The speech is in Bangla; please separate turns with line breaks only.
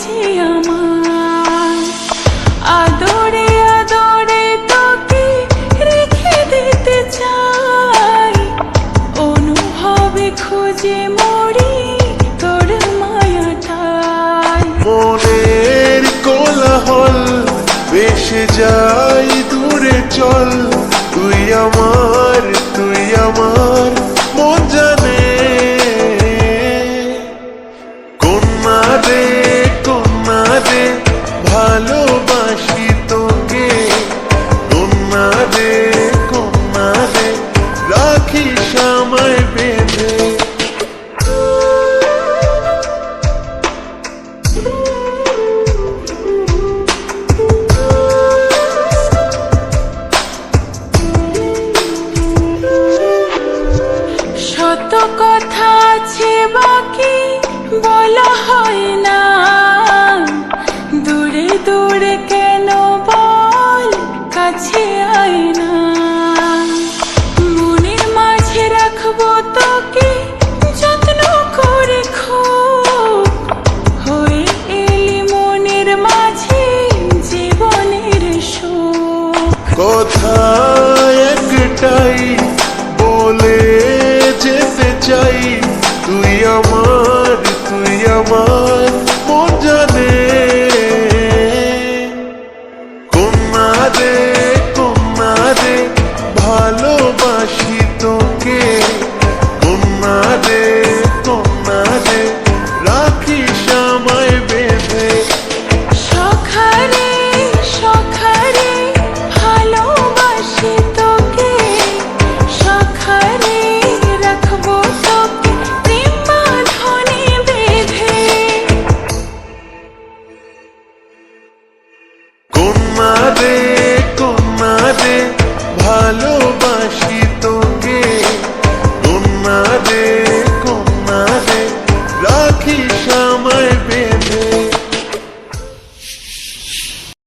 আছে আমার। আদরে আদরে তোকে রেখে দিতে চাই, অনুভবে খুঁজে মরি তোর মায়াটাই।
মনের কোলাহল ভেসে যাই দূরে চল, তুই আমার মন জানে। কন্যা রে ভালোবাসি তোকে, কন্যা রে রাখিস আমায় বেঁধে।
শত কথা আছে বাকি বলা হয় না, দূরে দূরে কেন বল কাছে আয় না। মনের মাঝে রাখবো তোকে যত্ন করে, খুব হয়ে এলি মনের মাঝে জীবনের সুখ।
কথা একটাই বলে যেতে চাই, তুই আমার মন জানে। কন্যা রে ভালোবাসি তোকে, কন্যা রে রাখিস আমায় বেঁধে।
সখারে সখারে ভালোবাসি তোকে, সখারে রাখবো তোকে প্রেম বাঁধনে বেঁধে।
কন্যা রে